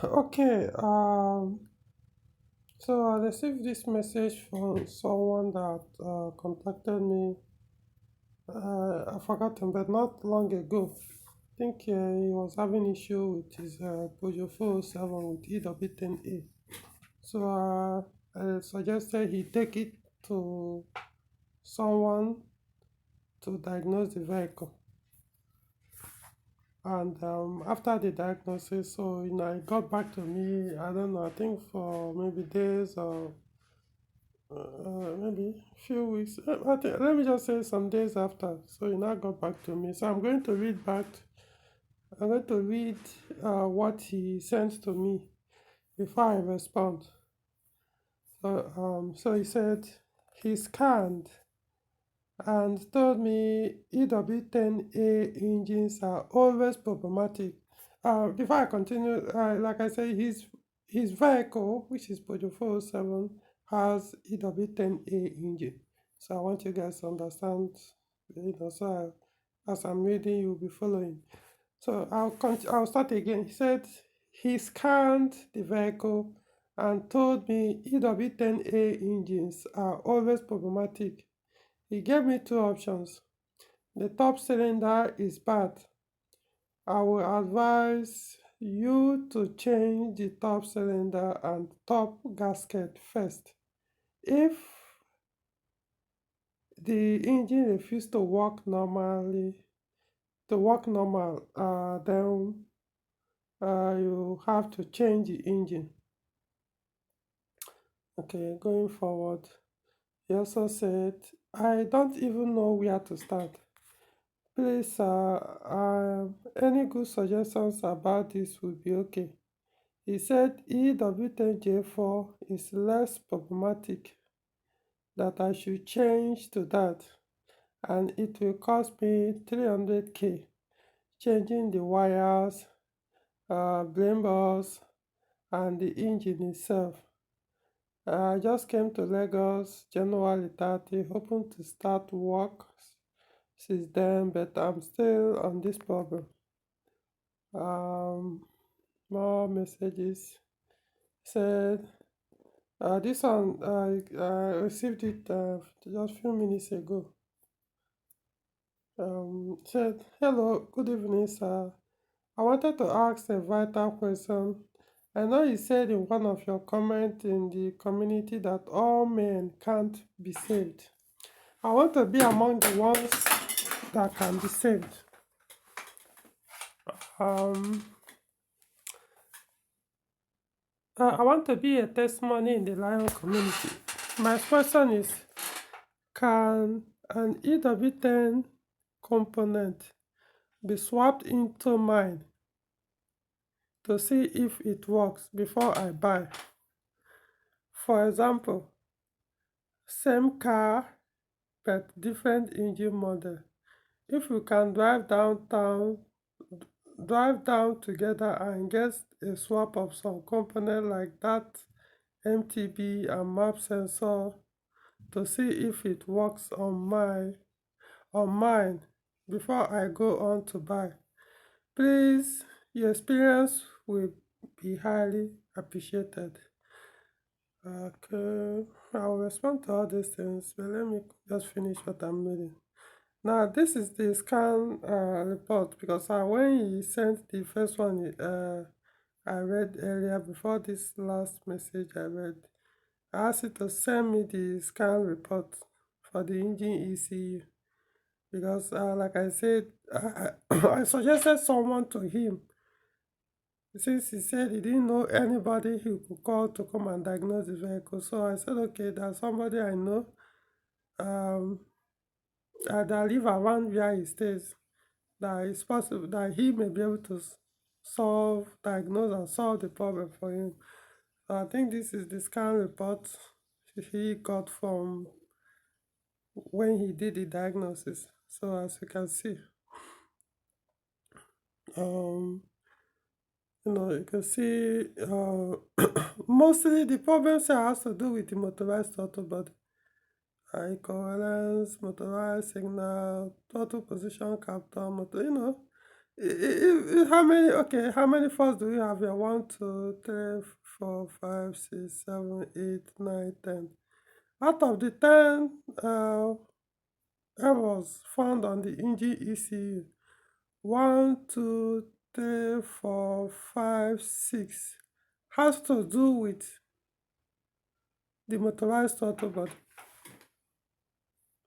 Okay, so I received this message from someone that contacted me. I forgot him, but not long ago. I think he was having issue with his Peugeot 407 with EW10A. So I suggested he take it to someone to diagnose the vehicle. And after the diagnosis, so it got back to me. I don't know. I think for maybe days or maybe few weeks. Let me just say some days after. So he now got back to me. So I'm going to read back. I'm going to read what he sent to me before I respond. So he said he scanned and told me EW10A engines are always problematic. Before I continue, like I say, his vehicle, which is Peugeot 407, has EW10A engine. So I want you guys to understand, as I'm reading, you'll be following. So I'll start again. He said he scanned the vehicle and told me EW10A engines are always problematic. He gave me two options. The top cylinder is bad. I will advise you to change the top cylinder and top gasket first. If the engine refuses to work normal, then you have to change the engine. Okay, going forward, he also said, I don't even know where to start. Please, any good suggestions about this would be okay. He said EW10J4 is less problematic, that I should change to that, and it will cost me 300k, changing the wires, blame bars, and the engine itself. I just came to Lagos January 30, hoping to start work since then, but I'm still on this problem. More messages. Said this one I received it just a few minutes ago. Said, hello, good evening, sir. I wanted to ask a vital question. I know you said in one of your comments in the community that all men can't be saved. I want to be among the ones that can be saved. Um, I want to be a testimony in the Lion community. My question is, can an EW10 component be swapped into mine to see if it works before I buy? For example, same car but different engine model. If we can drive down together and get a swap of some component like that MTB and map sensor to see if it works on mine before I go on to buy. Please, your experience will be highly appreciated. Okay, I'll respond to all these things, but let me just finish what I'm reading. Now, this is the scan report, because when he sent the first one I read earlier, before this last message I read, I asked it to send me the scan report for the engine ECU, because like I said, I suggested someone to him, since he said he didn't know anybody he could call to come and diagnose the vehicle. So I said, okay, there's somebody I know that live around where he stays, that it's possible that he may be able to diagnose and solve the problem for him. So I think this is the scan report he got from when he did the diagnosis. So as you can see, you can see mostly the problems has to do with the motorized throttle body. High coherence, motorized signal, throttle position captor, How many? Okay, how many faults do you have here? One, two, three, four, five, six, seven, 8, 9, 10. Out of the 10 errors found on the engine ECU, 1, 2, 3, 4, 5, 6 has to do with the motorized throttle body.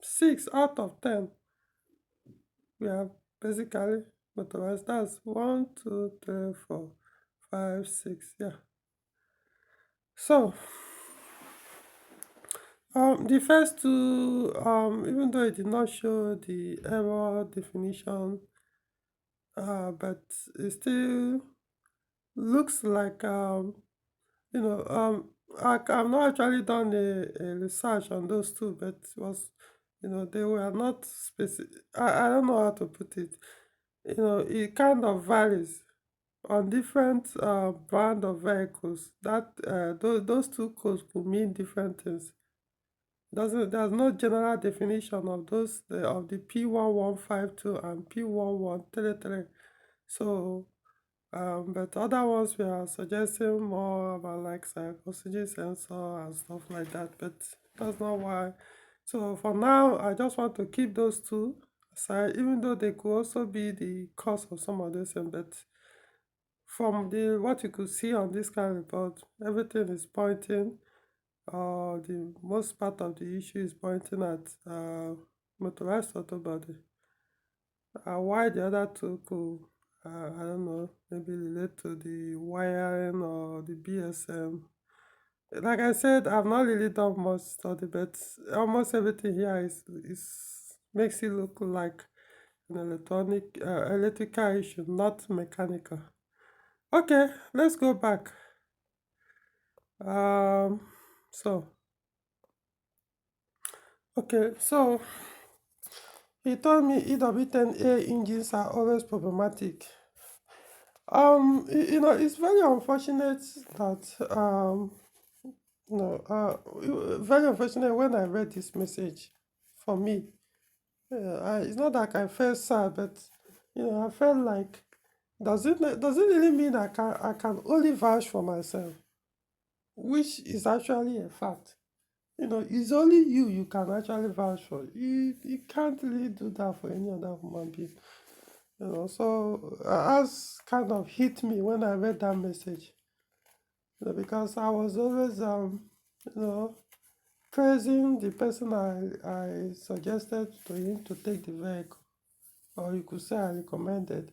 6 out of 10 we have basically motorized. That's 1, 2, 3, 4, 5, 6. Yeah. So the first two, even though it did not show the error definition, but it still looks like you know I've not actually done a research on those two, but it was, they were not specific. I don't know how to put it. It kind of varies on different brand of vehicles. That those two codes could mean different things. There's no general definition of those of the P1152 and P1133. So but other ones we are suggesting more about like oxygen sensor and stuff like that, but that's not why. So for now, I just want to keep those two aside, even though they could also be the cause of some of this things. But from the what you could see on this kind of report, everything is pointing, the most part of the issue is pointing at motorized auto body. Why the other two could, I don't know, maybe relate to the wiring or the BSM. Like I said, I've not really done much study, but almost everything here is makes it look like an electrical issue, not mechanical. Okay, let's go back. Um, so okay, so he told me EW10A engines are always problematic. It's very unfortunate that very unfortunate when I read this message. For me, it's not like I felt sad, but I felt like, does it really mean I can only vouch for myself, which is actually a fact. It's only you can actually vouch for. You can't really do that for any other human being. So as kind of hit me when I read that message. Because I was always you know praising the person I suggested to him to take the vehicle, or you could say I recommended.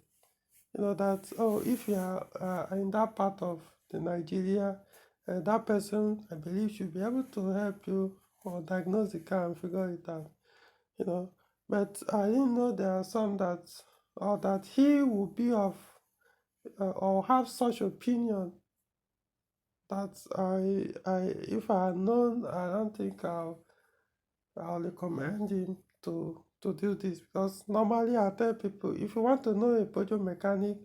That, oh, if you are in that part of the Nigeria, that person, I believe, should be able to help you or diagnose the car and figure it out. you know but I didn't know there are some that he would be of or have such opinion that if I had known, I don't think I'll recommend him to do this, because normally I tell people, if you want to know a project mechanic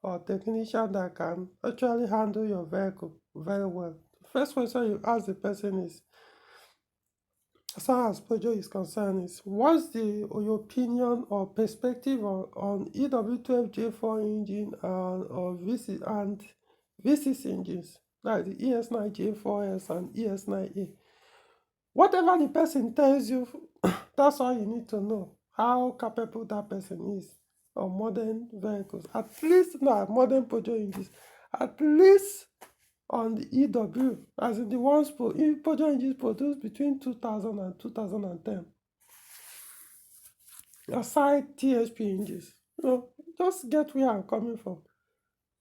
or technician that can actually handle your vehicle very well, the first question you ask the person is, as far as project is concerned, is what's your opinion or perspective on EW12J4 engine or V6 engines, like the ES9J4S and ES9A. Whatever the person tells you, that's all you need to know, how capable that person is on modern vehicles. At least not modern project engines, at least on the EW, as in the ones project engines produced between 2000 and 2010. Aside THP engines, just get where I'm coming from.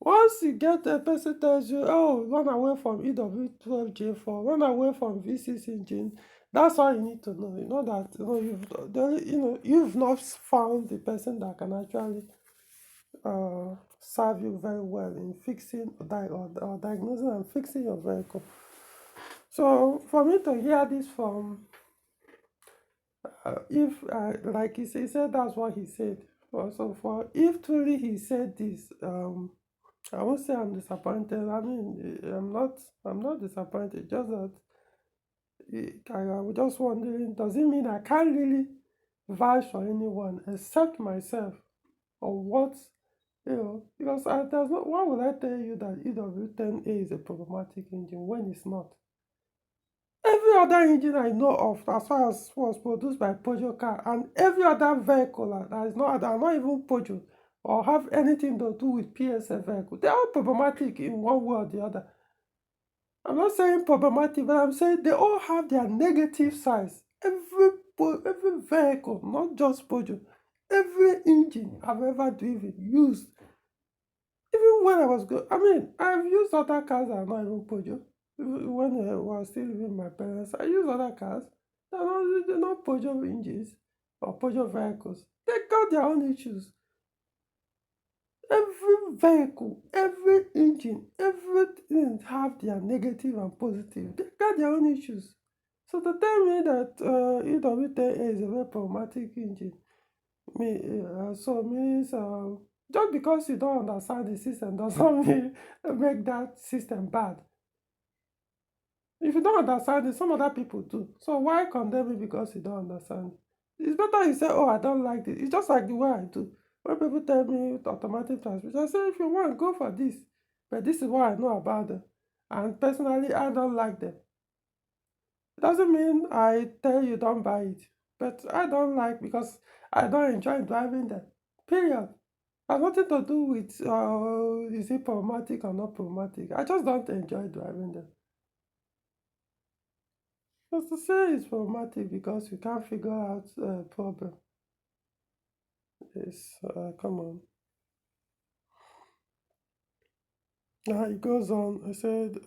Once you get a person tells you, oh, run away from EW12J4, run away from V6 engine, that's all you need to know. You know that you've not found the person that can actually serve you very well in fixing or diagnosing and fixing your vehicle. So for me to hear this from, if like he said, that's what he said. So for if truly he said this, I won't say I'm disappointed. I mean, I'm not disappointed. Just that I was just wondering, does it mean I can't really vouch for anyone except myself on what Because there's no, why would I tell you that EW10A is a problematic engine when it's not? Every other engine I know of, as far as was produced by Peugeot car, and every other vehicle that are not even Peugeot or have anything to do with PSF vehicle, they are problematic in one way or the other. I'm not saying problematic, but I'm saying they all have their negative sides. Every vehicle, not just Peugeot, every engine I've ever driven, used, even when I was good. I mean, I've used other cars that are not even Peugeot. When I was still living with my parents, I used other cars. They're not Peugeot engines or Peugeot vehicles. They got their own issues. Every vehicle, every engine, everything have their negative and positive. They got their own issues. So to tell me that EW10A is a very problematic engine, so means just because you don't understand the system doesn't mean make that system bad. If you don't understand it, some other people do. So why condemn me because you don't understand it? It's better you say, oh, I don't like it. It's just like the way I do. When people tell me automatic transmission, I say, if you want, go for this. But this is what I know about them. And personally, I don't like them. It doesn't mean I tell you don't buy it. But I don't like because I don't enjoy driving them. Period. Has nothing to do with is it problematic or not problematic. I just don't enjoy driving them. But to say it's problematic because you can't figure out a problem is, come on. Now it goes on. I said,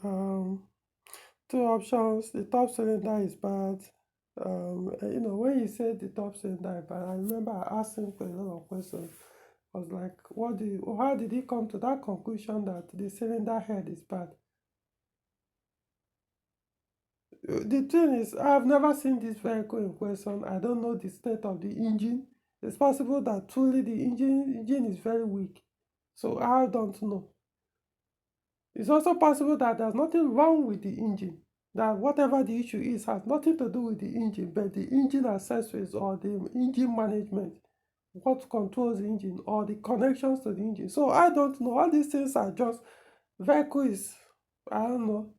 two options. The top cylinder is bad. When he said the top cylinder is bad, I remember I asked him for a lot of questions. I was like, how did he come to that conclusion that the cylinder head is bad? The thing is, I've never seen this vehicle in question. I don't know the state of the engine. It's possible that truly the engine is very weak. So I don't know. It's also possible that there's nothing wrong with the engine. That whatever the issue is has nothing to do with the engine, but the engine accessories or the engine management, what controls the engine or the connections to the engine. So I don't know. All these things are just vehicles, I don't know,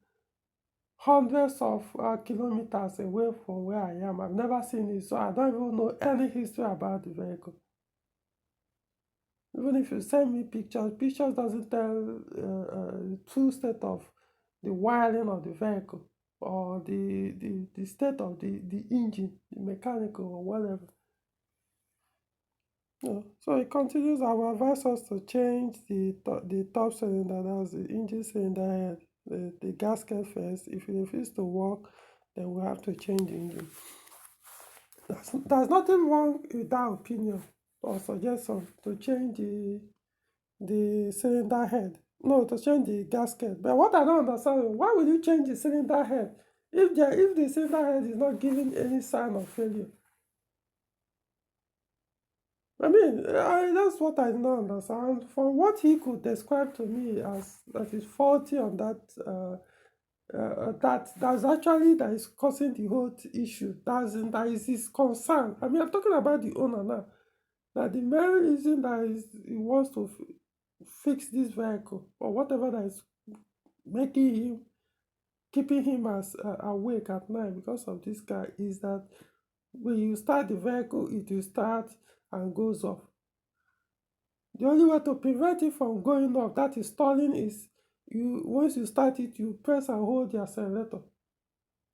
hundreds of kilometers away from where I am. I've never seen it, so I don't even know any history about the vehicle. Even if you send me pictures doesn't tell the true state of the wiring of the vehicle or the state of the engine, the mechanical or whatever. So it continues. I will advise us to change the top cylinder, that's the engine cylinder head, the gasket first. If it refuses to work, then we have to change the engine. There's nothing wrong with that opinion or suggestion to change the cylinder head. No, to change the gasket. But what I don't understand is why would you change the cylinder head if the cylinder head is not giving any sign of failure? I mean, that's what I don't understand. From what he could describe to me as that is faulty on that's actually that is causing the whole issue. That is his concern. I mean, I'm talking about the owner now. That the main reason that he wants to fix this vehicle or whatever that is making him keeping him as awake at night because of this guy is that when you start the vehicle, it will start and goes off. The only way to prevent it from going off, that is stalling, is once you start it, you press and hold the accelerator.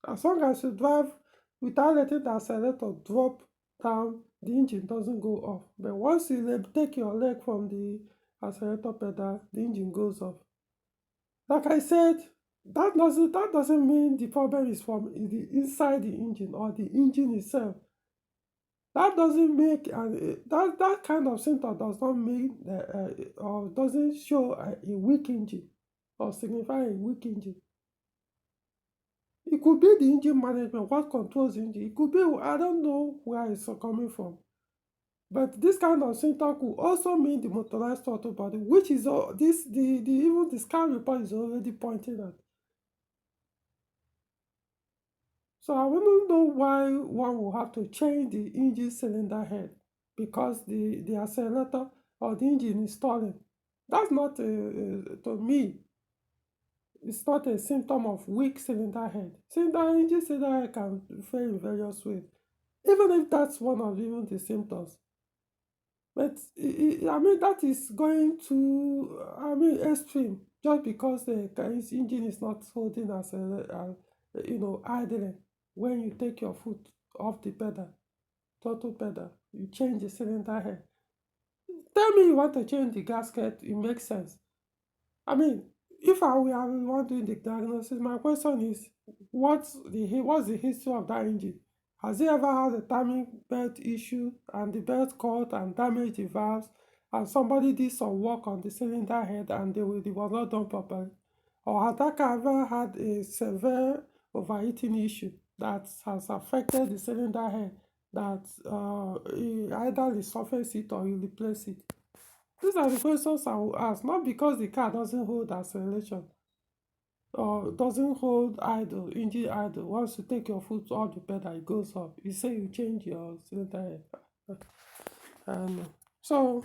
As long as you drive without letting the accelerator drop down, the engine doesn't go off. But once you take your leg from the accelerator pedal, the engine goes off. Like I said, that doesn't mean the problem is from the inside the engine or the engine itself. That doesn't make that kind of symptom does not mean or doesn't show a weak engine or signify a weak engine. It could be the engine management, what controls the engine. It could be, I don't know where it's coming from. But this kind of symptom could also mean the motorized throttle body, which is even the scan report is already pointing at. So I wouldn't know why one will have to change the engine cylinder head because the accelerator or the engine is stalling. That's not, to me, it's not a symptom of weak cylinder head. Engine cylinder head can fail in various ways, even if that's one of even the symptoms. But I mean, that is going to, I mean, extreme, just because the engine is not holding as idling. When you take your foot off the pedal, throttle pedal, you change the cylinder head. Tell me you want to change the gasket, it makes sense. I mean, if I were the one doing the diagnosis, my question is, what's the history of that engine? Has it ever had a timing belt issue and the belt cut and damaged the valves, and somebody did some work on the cylinder head and it was not done properly? Or has that car ever had a severe overheating issue that has affected the cylinder head, that either you surface it or you replace it? These are the questions I will ask, not because the car doesn't hold acceleration or doesn't hold idle, engine idle. Once you take your foot off the pedal, it goes up. You say you change your cylinder head. And so,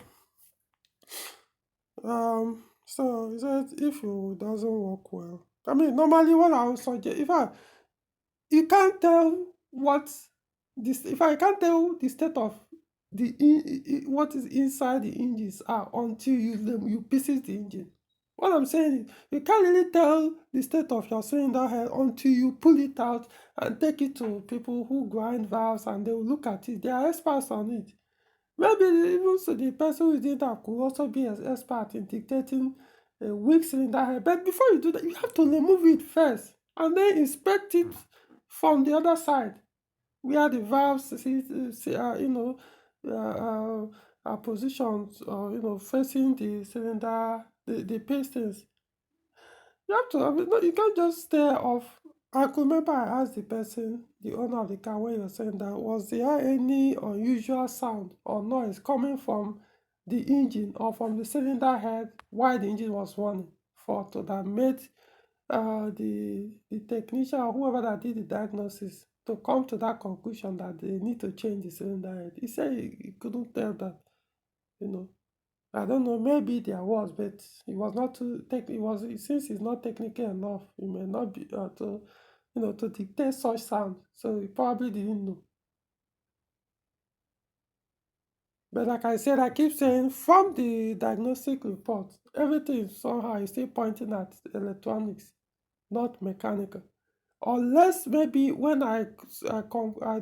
he said if it doesn't work well, I mean, normally what I would suggest, you can't tell what this, if I can't tell the state of what is inside the engines are until you pieces the engine. What I'm saying is, you can't really tell the state of your cylinder head until you pull it out and take it to people who grind valves, and they will look at it. They are experts on it. Maybe even so the person who did that could also be an expert in dictating a weak cylinder head. But before you do that, you have to remove it first and then inspect it from the other side, where the valves are positioned, or facing the cylinder, the pistons. You have to, I mean, no, you can't just stare off. I could remember I asked the person, the owner of the car, when you were saying that, was there any unusual sound or noise coming from the engine or from the cylinder head while the engine was running, for to that made the technician or whoever that did the diagnosis to come to that conclusion that they need to change the cylinder head. He said he couldn't tell that, you know. I don't know, maybe there was, but it was not too it was, since it's not technical enough, it may not be to dictate such sound. So he probably didn't know. But like I said, I keep saying, from the diagnostic report, everything somehow is still pointing at electronics, not mechanical. Unless maybe when I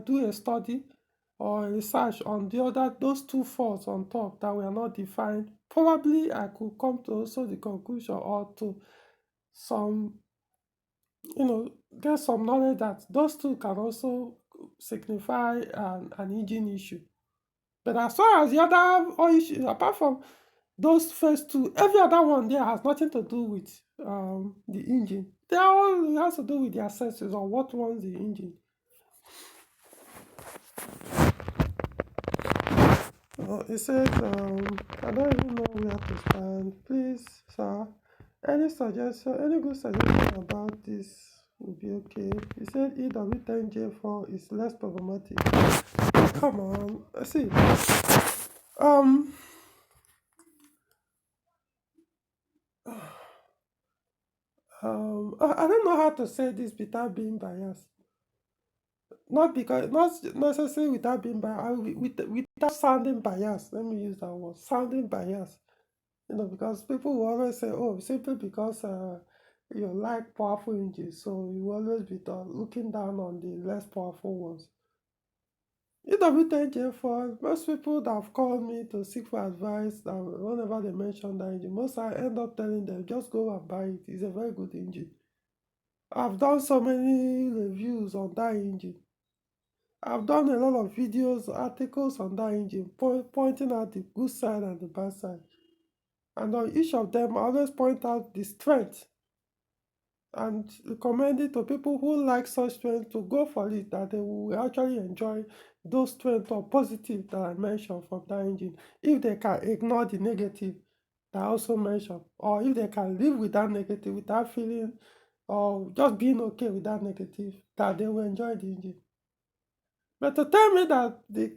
do a study or a research on those two faults on top that were not defined, probably I could come to also the conclusion, or to some, get some knowledge that those two can also signify an engine issue. But as far as the other all issues, apart from those first two, every other one there has nothing to do with the engine. They all it has to do with the accessories or what runs the engine. He said, I don't even know where to stand. Please, sir, any good suggestion about this would be okay. He said EW10J4 is less problematic. Come on, see. I don't know how to say this without being biased. Not necessarily without being biased, without sounding biased. Let me use that word, sounding biased. Because people will always say, oh, simply because you like powerful engines, so you will always be looking down on the less powerful ones. EW10J4, most people that have called me to seek for advice, that whenever they mention that engine, most I end up telling them, just go and buy it. It's a very good engine. I've done so many reviews on that engine. I've done a lot of videos, articles on that engine, pointing out the good side and the bad side. And on each of them, I always point out the strength and recommend it to people who like such strength to go for it, that they will actually enjoy those strengths or positive that I mentioned from that engine, if they can ignore the negative that I also mentioned, or if they can live with that negative without feeling, or just being okay with that negative, that they will enjoy the engine. But to tell me that the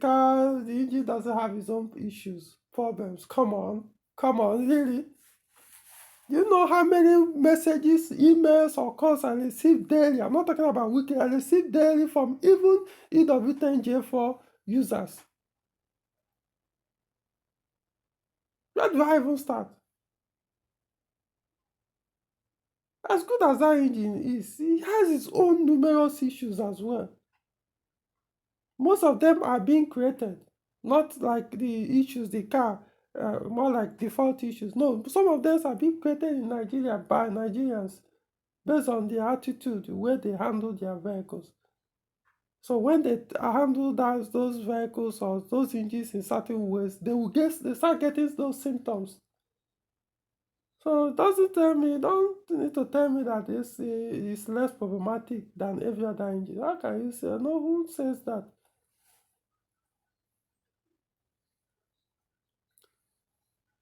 engine doesn't have its own issues, problems, come on, really? You know how many messages, emails, or calls I receive daily? I'm not talking about weekly. I receive daily from even EW10J4 users. Where do I even start? As good as that engine is, it has its own numerous issues as well. Most of them are being created, not like the issues, the car, more like default issues. No, some of them are being created in Nigeria by Nigerians based on their attitude, the way they handle their vehicles. So when they handle those vehicles or those engines in certain ways, they start getting those symptoms. So don't need to tell me that this is less problematic than every other engine. How can you say? No, who says that?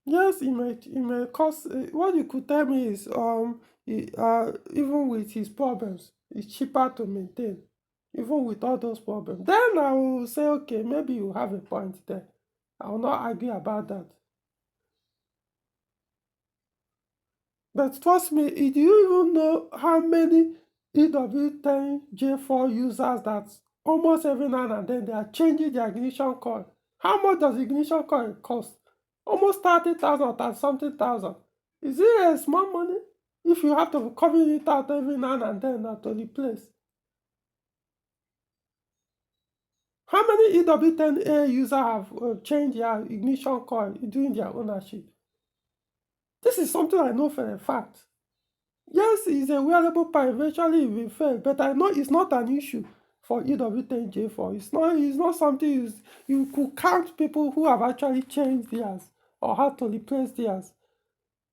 Yes, it may cause. What you could tell me is, even with his problems, it's cheaper to maintain, even with all those problems. Then I will say, okay, maybe you have a point there. I will not argue about that. But trust me, do you even know how many EW10J4 users that almost every now and then they are changing their ignition coil? How much does ignition coil cost? Almost 30,000 or 30 something thousand. Is it a small money? If you have to cover it out every now and then to replace. How many EW10A users have changed their ignition coil during their ownership? This is something I know for a fact. Yes, it's a wearable part. Eventually it will fail, but I know it's not an issue for EW10J4. It's not something you could count people who have actually changed theirs or had to replace theirs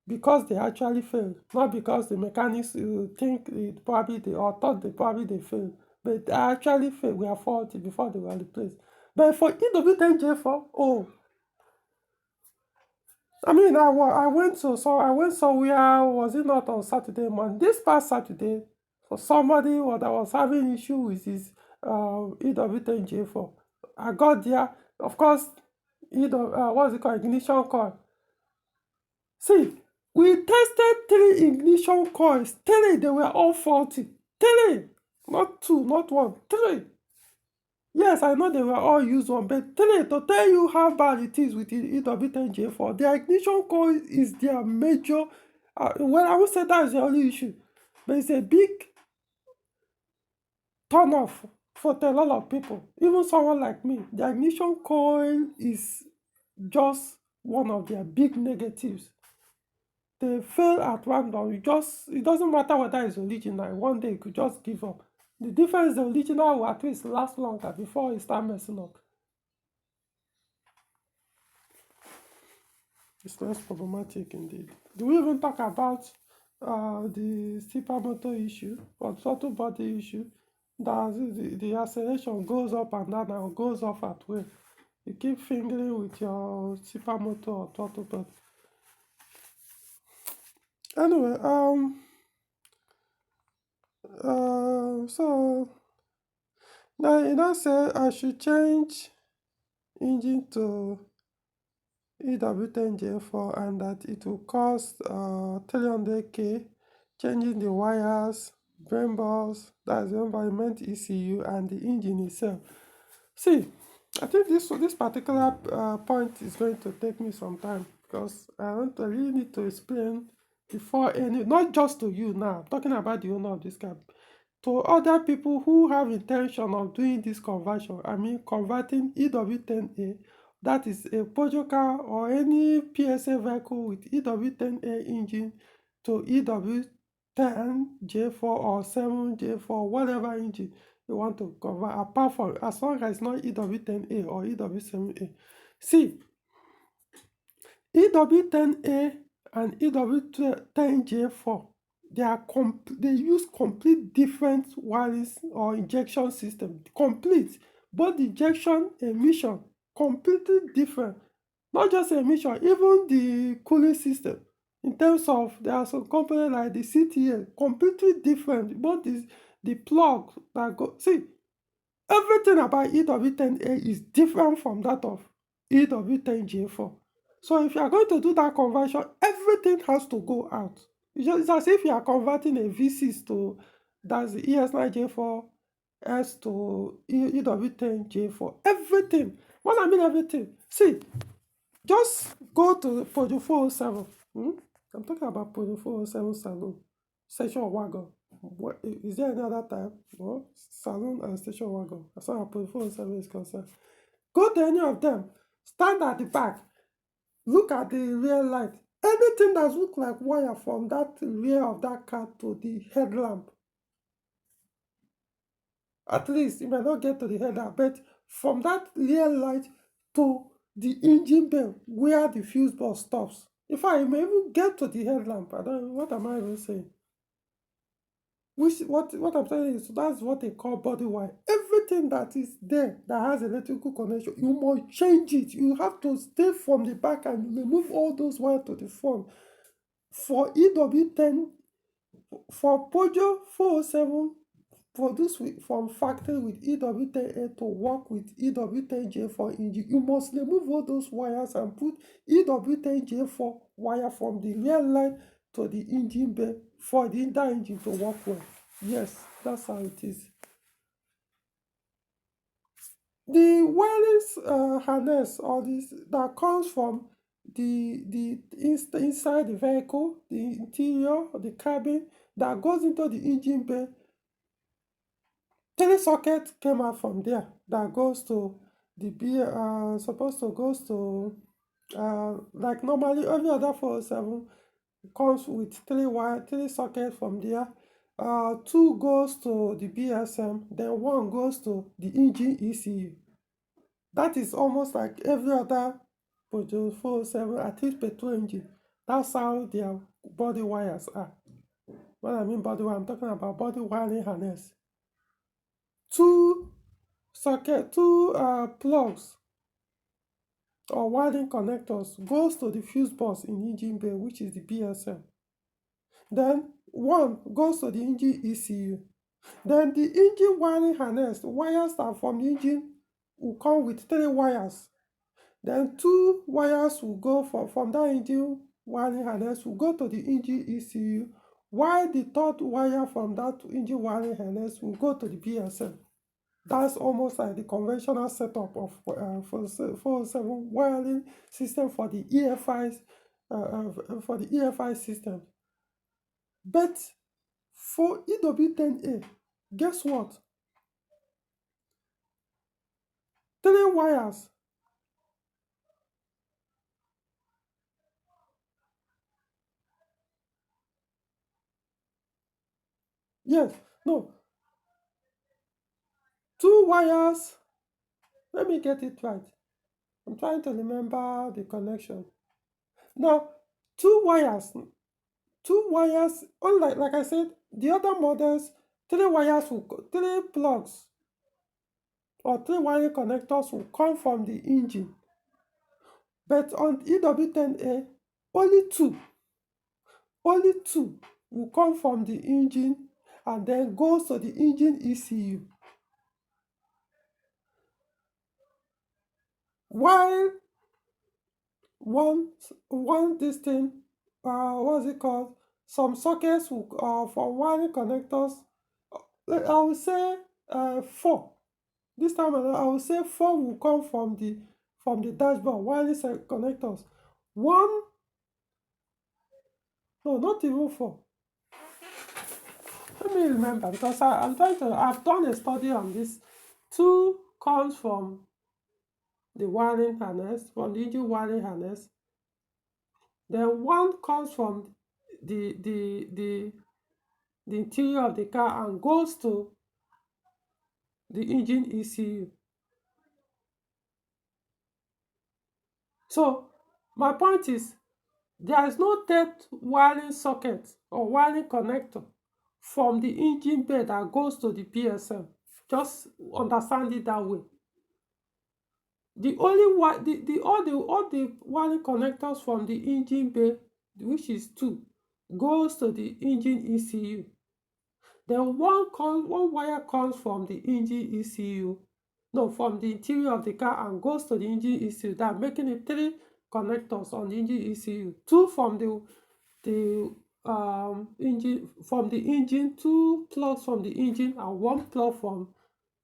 because they actually failed, not because the mechanics think it probably they or thought they probably they failed, but they actually failed. We are faulty before they were replaced. But for EW10J4, oh, I mean, I went somewhere, was it not on Saturday morning? This past Saturday, for somebody that was having issue with his EW10J4. I got there, of course, what's it called, ignition coil. See, we tested 3 ignition coils, 3, they were all faulty. 3, not 2, not 1, 3. Yes, I know they were all used one, but to tell you how bad it is with the EW10J4, their ignition coil is their major, well, I would say that is the only issue, but it's a big turn off for a lot of people, even someone like me. The ignition coil is just one of their big negatives. They fail at random. It doesn't matter whether it's original. One day you could just give up. The difference, the original will at least last longer before it start messing up. It's less problematic indeed. Do we even talk about the stepper motor issue or throttle body issue? That the acceleration goes up and down and goes off at will. You keep fingering with your stepper motor or throttle body. Anyway, so now you don't say I should change engine to EW10J4 and that it will cost 300k, changing the wires, brain balls, that's the environment ECU, and the engine itself. See, I think this particular point is going to take me some time because I really need to explain before not just to you now, I'm talking about the owner of this car, to other people who have intention of doing this conversion. I mean, converting EW10A, that is a Peugeot car or any PSA vehicle with EW10A engine, to EW10J4 or 7J4, whatever engine you want to convert, apart from, as long as it's not EW10A or EW7A. See, EW10A and EW10J4, they use complete different wireless or injection system. Complete. Both injection, emission, completely different. Not just emission, even the cooling system. In terms of, there are some components like the CTA, completely different. Both the plug that go. See, everything about EW10A is different from that of EW10J4. So if you are going to do that conversion, everything has to go out. It's as if you are converting a V6 to, that's the ES9J4 S to EW10J4. Everything. What I mean everything. See, just go to Peugeot 407. I'm talking about Peugeot 407 Saloon, Station Wagon. What, is there any other type? No, Saloon and Station Wagon. As far as Peugeot 407 is concerned. Go to any of them. Stand at the back. Look at the rear light. Anything that looks like wire from that rear of that car to the headlamp. At least you may not get to the headlamp, but from that rear light to the engine bay where the fuse box stops. In fact, you may even get to the headlamp. I don't know, what am I even saying? What I'm saying is that's what they call body wire. Everything that is there that has electrical connection, you must change it. You have to stay from the back and remove all those wires to the front. For EW10, for Peugeot 407, produced from factory with EW10A to work with EW10J4 engine, you must remove all those wires and put EW10J4 wire from the rear line to the engine bay for the entire engine to work well. Yes, that's how it is. The wiring harness or this that comes from inside the vehicle, the interior, the cabin that goes into the engine bay. 3 socket came out from there that goes to the supposed to goes to like normally every other 407 comes with 3 sockets from there. 2 goes to the BSM, then 1 goes to the engine ECU. That is almost like every other Peugeot 407, at least petrol engine. That's how their body wires are. When I mean body wire, I'm talking about body wiring harness. 2 plugs or wiring connectors goes to the fuse box in engine bay, which is the BSM. Then 1 goes to the engine ECU. Then the engine wiring harness, wires that from the engine will come with 3 wires. Then 2 wires will go from that engine wiring harness will go to the engine ECU, while the 3rd wire from that engine wiring harness will go to the BSM. That's almost like the conventional setup of 407 wiring system for the EFI system. But for EW10A, guess what? 3 wires. Yes, no. 2 wires. Let me get it right. I'm trying to remember the connection. Now, 2 wires. 2 wires, unlike, like I said, the other models, 3 wires will 3 plugs or 3 wiring connectors will come from the engine. But on EW10A, only 2 will come from the engine and then goes to the engine ECU. While one this thing, what's it called? Some sockets will, for wiring connectors, I will say 4. This time around, I will say 4 will come from the dashboard wiring connectors. 1, no, not even 4. Let me remember, because I've done a study on this. 2 comes from the wiring harness, from the engine wiring harness. Then 1 comes from the interior of the car and goes to the engine ECU. So my point is, there is no 3rd wiring socket or wiring connector from the engine bay that goes to the PSM. Just understand it that way. The only all the wiring connectors from the engine bay, which is 2, goes to the engine ECU. Then 1 wire comes from the engine ECU, no, from the interior of the car and goes to the engine ECU. That making it 3 connectors on the engine ECU, two from the engine, from the engine, two plugs from the engine, and one plug from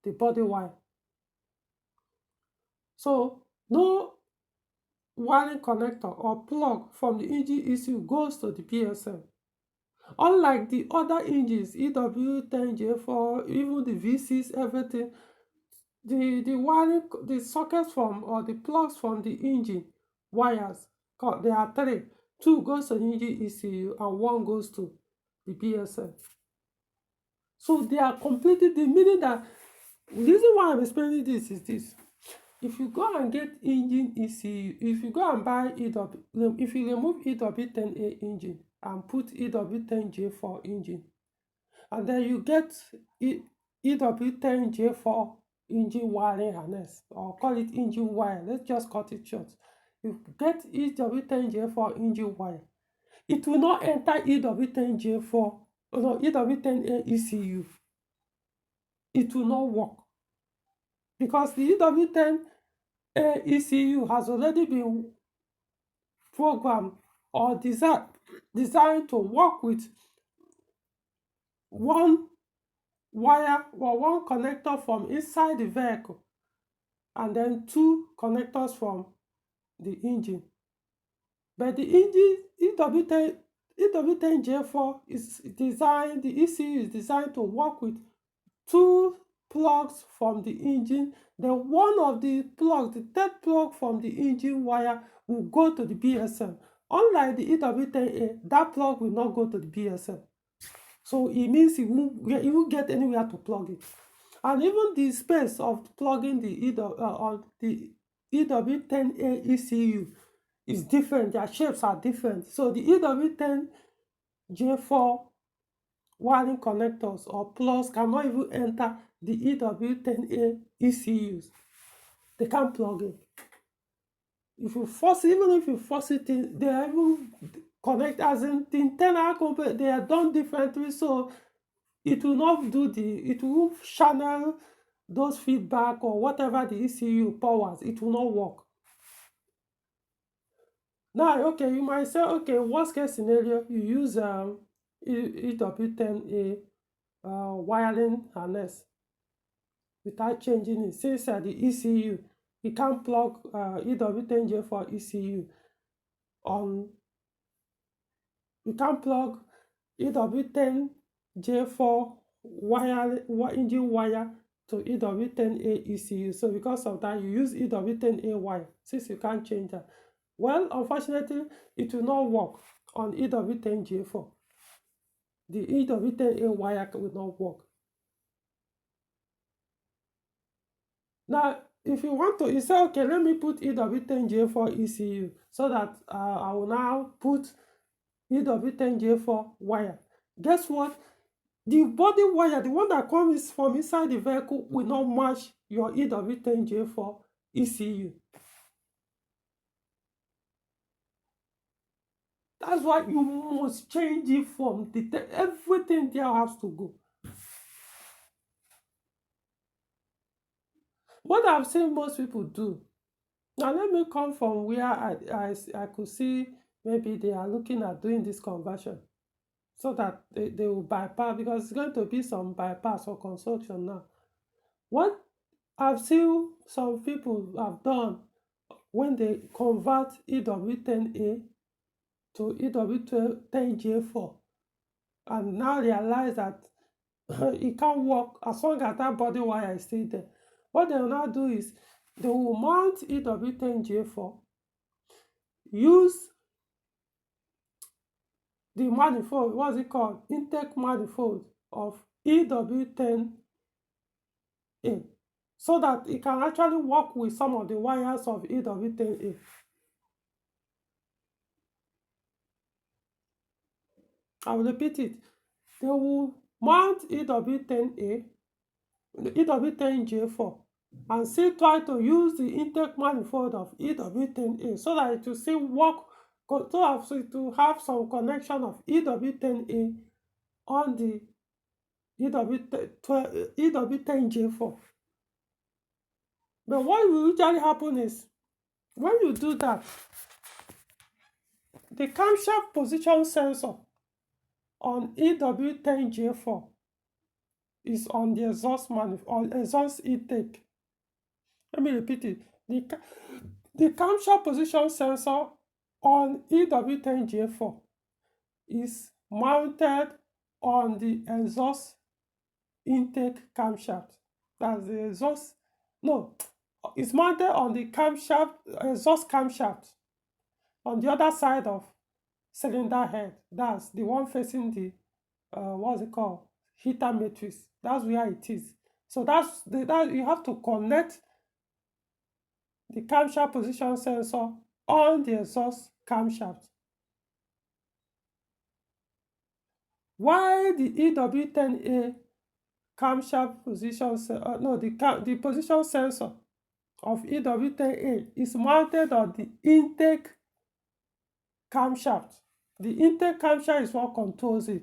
the body wire. So no wiring connector or plug from the engine ECU goes to the PSM. Unlike the other engines, EW10J4, even the V6, everything, the wiring, the sockets from, or the plugs from the engine wires, there are three. Two goes to the engine ECU and one goes to the PSM. So they are completely, the meaning that, the reason why I'm explaining this is this. If you go and get engine ECU, if you go and buy if you remove EW10A engine and put EW10J4 engine, and then you get EW10J4 engine wiring harness, or call it engine wire, let's just cut it short. You get EW10J4 engine wire, it will not enter EW10J4, no, EW10A ECU. It will not work, because the EW10 ECU has already been programmed or designed to work with one wire or one connector from inside the vehicle, and then two connectors from the engine. But the engine EW10J4 is designed, the ECU is designed to work with two plugs from the engine. Then one of the plugs, the third plug from the engine wire, will go to the PSM. Unlike the EW10A, that plug will not go to the PSM. So it means you won't get anywhere to plug it. And even the space of plugging the EW10A ECU is different. Their shapes are different. So the EW10J4 wiring connectors or plugs cannot even enter the EW10A ECUs. They can't plug in. If you force, even if you force it in, they are even connect, as in the internal component, they are done differently, so it will not do it will channel those feedback or whatever the ECU powers. It will not work. Now, okay, you might say, okay, worst case scenario, you use EW10A wiring harness without changing it. Since the ECU, you can't plug EW10J4 ECU on, you can't plug EW10J4 engine wire to EW10A ECU. So because of that, you use EW10A wire, since you can't change that. Well, unfortunately, it will not work on EW10J4. The EW10A wire will not work. Now, if you want to, you say, okay, let me put EW10J4 ECU, so that I will now put EW10J4 wire. Guess what? The body wire, the one that comes from inside the vehicle, will not match your EW10J4 ECU. That's why you must change it from everything there has to go. What I've seen most people do, now let me come from where I could see maybe they are looking at doing this conversion, so that they will bypass, because it's going to be some bypass or construction now. What I've seen some people have done when they convert EW10A to EW10J4, and now realize that it can't work as long as that body wire is still there. What they will now do is they will mount EW10J4, use the manifold, what's it called, intake manifold of EW10A, so that it can actually work with some of the wires of EW10A. I will repeat it. They will mount EW10A, EW10J4, and still try to use the intake manifold of EW10A, so that it will still work, to have some connection of EW10A on the EW10J4. But what will usually happen is, when you do that, The camshaft position sensor on EW10J4 is on the exhaust intake. Let me repeat it. The camshaft position sensor on EW10J4 is mounted on the exhaust intake camshaft. That's the exhaust. No, it's mounted on the camshaft, exhaust camshaft, on the other side of cylinder head. That's the one facing the what's it called? Heater matrix. That's where it is. So that you have to connect the camshaft position sensor on the exhaust camshaft. Why the EW10A camshaft position the position sensor of EW10A is mounted on the intake camshaft. The intake camshaft is what controls it.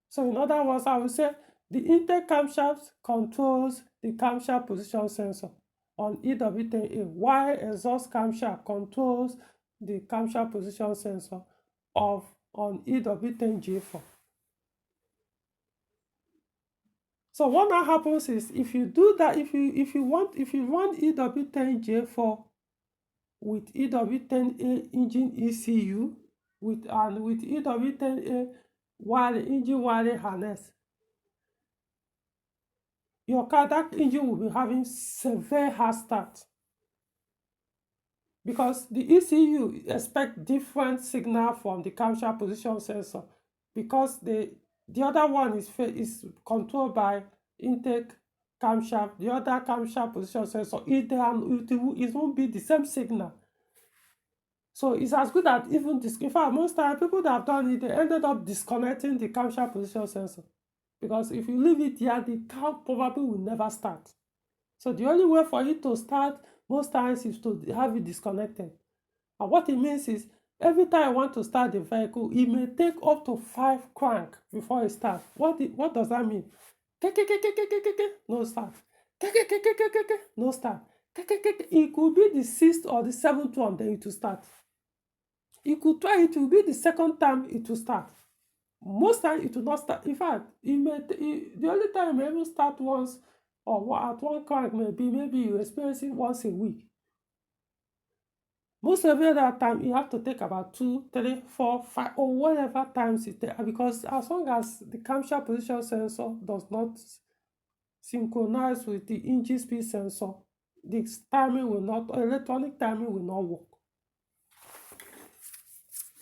So in other words, I will say the intake camshaft controls the camshaft position sensor on EW10A, while exhaust camshaft controls the camshaft position sensor on EW10J4. So what now happens is, if you do that, if you run EW10J4 with EW10A engine ECU with EW10A engine wiring harness, your car, that engine will be having severe hard start, because the ECU expect different signal from the camshaft position sensor, because the other one is controlled by intake camshaft. The other camshaft position sensor, it won't be the same signal. So it's as good that even this. In fact, most times people that have done it, they ended up disconnecting the camshaft position sensor, because if you leave it here, the car probably will never start. So the only way for it to start most times is to have it disconnected. And what it means is, every time I want to start the vehicle, it may take up to 5 crank before it starts. What does that mean? No start. No start. It could be the 6th or the 7th one, then it will start. It will be the 2nd time it will start. Most times it will not start. In fact, the only time it may even start once or at one crank maybe you experience it once a week. Most of the other time, you have to take about 2, 3, 4, 5, or whatever times it takes, because as long as the camshaft position sensor does not synchronize with the engine speed sensor, the electronic timing will not work.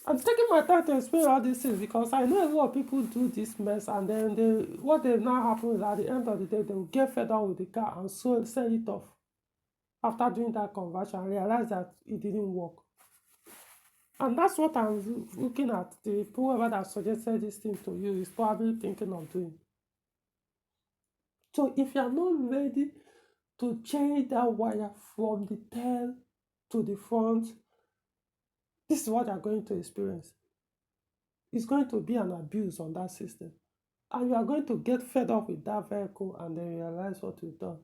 I'm taking my time to explain all these things because I know a lot of people do this mess, and then what now happens is, at the end of the day, they will get fed up with the car and sell it off after doing that conversion and realize that it didn't work. And that's what I'm looking at. Whoever that suggested this thing to you is probably thinking of doing. So if you are not ready to change that wire from the tail to the front, this is what you are going to experience. It's going to be an abuse on that system. And you are going to get fed up with that vehicle and then realize what you've done.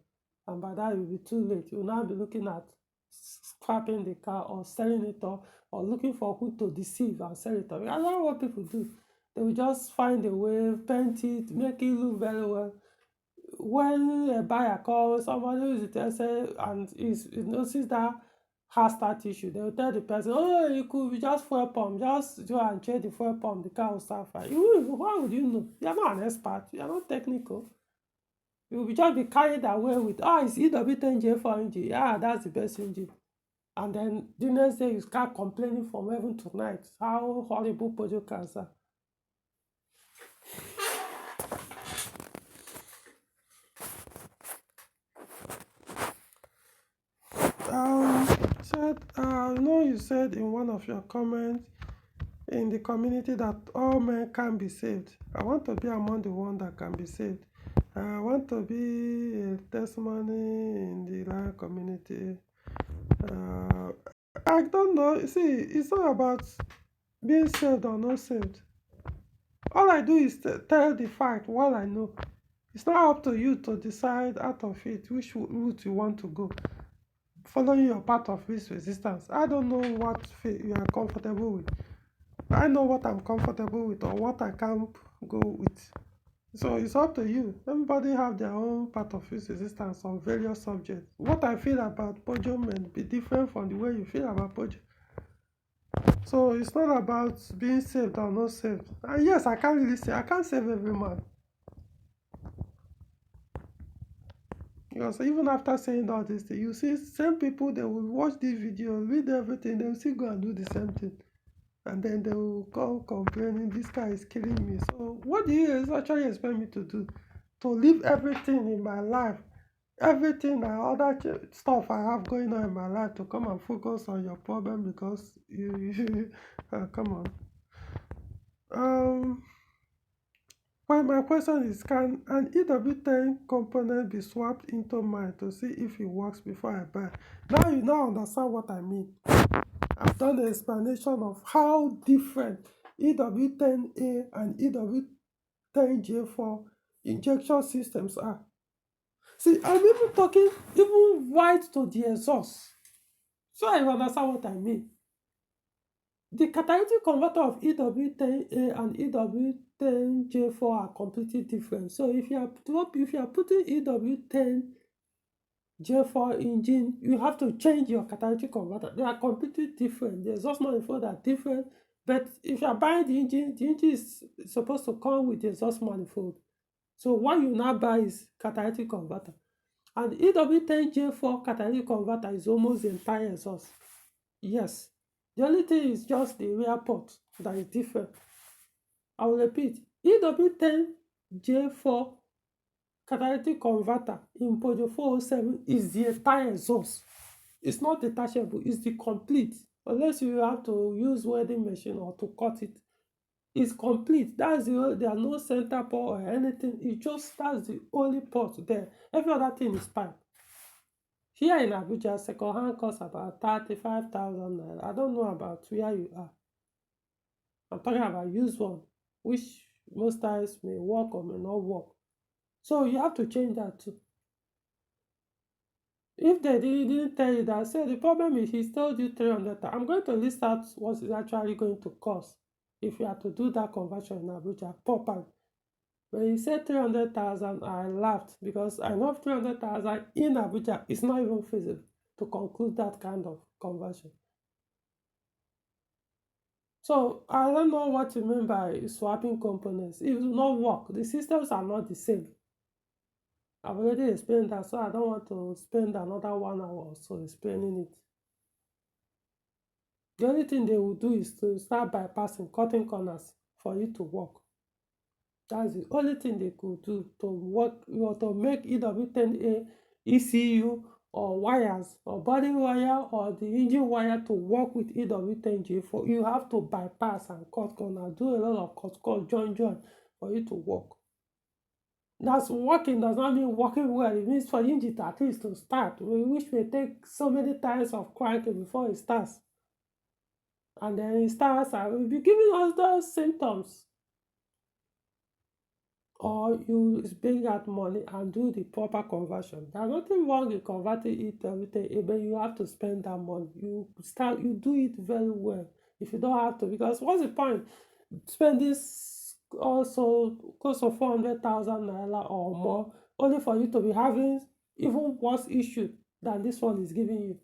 And by that, it will be too late. You'll now be looking at scrapping the car or selling it off, or looking for who to deceive and sell it off. I don't know what people do. They will just find a way, paint it, make it look very well. When a buyer calls, somebody who is interested and notices that has start issue, they will tell the person, oh, it could be just fuel pump, just go and check the fuel pump, the car will start fine. How would you know? You are not an expert, you are not technical. You will just be carried away with, it's EW10J4 engine. Yeah, that's the best engine. And then the next day, you start complaining from heaven to night how horrible Peugeot cars are. You said in one of your comments in the community that all men can be saved. I want to be among the ones that can be saved. I want to be a testimony in the Lion community. I don't know. See, it's not about being saved or not saved. All I do is tell the fact what I know. It's not up to you to decide out of it which route you want to go, following your path of least resistance. I don't know what you are comfortable with. I know what I'm comfortable with or what I can't go with. So it's up to you. Everybody have their own part of its existence on various subjects. What I feel about Pojo may be different from the way you feel about Pojo. So it's not about being saved or not saved. And yes, I can't really say I can't save every man. Because even after saying all this thing, you see same people, they will watch this video, read everything, they will still go and do the same thing. And then they will come complaining, this guy is killing me. So what do you actually expect me to do? To leave everything in my life, everything and other stuff I have going on in my life to come and focus on your problem because you come on. Well, my question is, can an EW10 component be swapped into mine to see if it works before I buy? Now you now understand what I mean. I've done the explanation of how different EW10A and EW10J4 injection systems are. See, I'm even talking even right to the exhaust. So I understand what I mean. The catalytic converter of EW10A and EW10J4 are completely different. So if you are putting EW10J4 engine, you have to change your catalytic converter. They are completely different. The exhaust manifold are different. But if you are buying the engine is supposed to come with the exhaust manifold. So what you now buy is catalytic converter. And EW10J4 catalytic converter is almost the entire exhaust. Yes. The only thing is just the rear port that is different. I will repeat, EW10J4 catalytic converter in Peugeot 407 is the entire exhaust. It's not detachable, it's the complete. Unless you have to use welding machine or to cut it. It's complete. That's there are no center port or anything. That's the only port there. Every other thing is pipe. Here in Abuja, second-hand costs about 35,000 naira. I don't know about where you are. I'm talking about used one, which most times may work or may not work. So you have to change that too. If they didn't tell you that, say the problem is he's told you 300,000. I'm going to list out what it's actually going to cost if you have to do that conversion in Abuja properly. When you said 300,000, I laughed because I know 300,000 in Abuja is not even feasible to conclude that kind of conversion. So I don't know what you mean by swapping components. It will not work. The systems are not the same. I've already explained that, so I don't want to spend another 1 hour or so explaining it. The only thing they will do is to start bypassing, cutting corners for it to work. That's the only thing they could do to work, to make EW10A ECU or wires or body wire or the engine wire to work with EW10J4. You have to bypass and cut corner, do a lot of cut, join for it to work. That's working does not mean working well. It means for the engine at least to start, which may take so many times of cranking before it starts. And then it starts and will be giving us those symptoms. Or you bring out money and do the proper conversion. There's nothing wrong in converting it everything, but you have to spend that money. You do it very well. If you don't have to, because what's the point spending also close to 400,000 naira or more only for you to be having even worse issue than this one is giving you?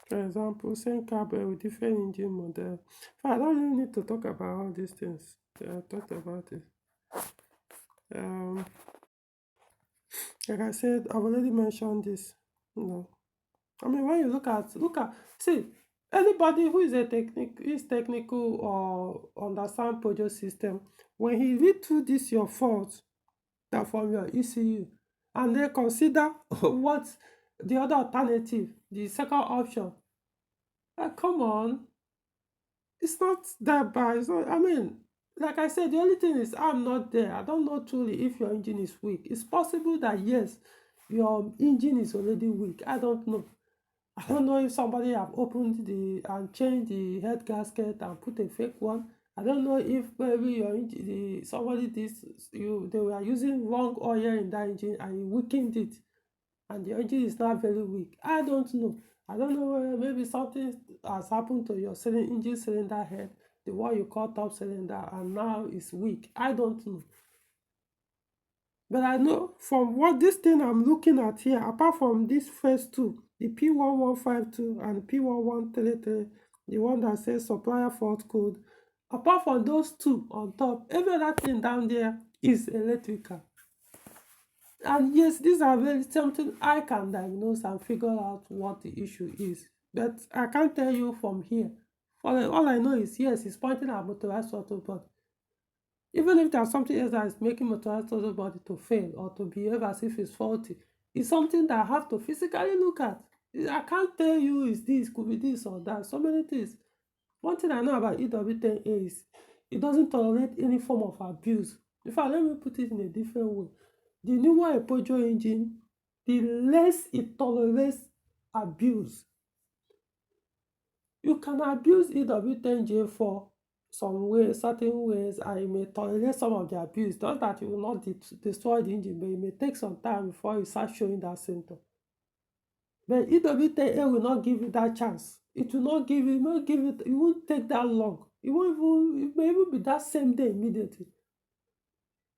For example, same carbon with different engine model. I don't really need to talk about all these things. I talked about it. Like I said, I've already mentioned this. I mean, when you see, anybody who is technical or understand project system, when he read through this your fault that from your ECU, and they consider what the other alternative, the second option. Come on, it's not that bad. It's not, I mean, like I said, the only thing is I'm not there. I don't know truly if your engine is weak. It's possible that yes, your engine is already weak. I don't know. I don't know if somebody have opened and changed the head gasket and put a fake one. I don't know if maybe somebody they were using wrong oil in that engine and it weakened it, and the engine is not very weak. I don't know. I don't know whether maybe something has happened to your engine cylinder head, the one you call top cylinder, and now it's weak. I don't know. But I know from what this thing I'm looking at here, apart from these first two, the P1152 and P1133, the one that says supplier fault code, apart from those two on top, every other thing down there is electrical. And yes, these are very something I can diagnose and figure out what the issue is. But I can't tell you from here. All I know is, yes, it's pointing at motorized throttle body. Even if there's something else that is making motorized throttle body to fail or to behave as if it's faulty, it's something that I have to physically look at. I can't tell you is this, could be this or that, so many things. One thing I know about EW10A is it doesn't tolerate any form of abuse. In fact, let me put it in a different way. The newer a Peugeot engine, the less it tolerates abuse. You can abuse EW10J for some ways, certain ways, and you may tolerate some of the abuse. Not that you will not destroy the engine, but it may take some time before you start showing that symptom. But EW10A will not give you that chance. It will not give you, it won't take that long. It may even be that same day immediately.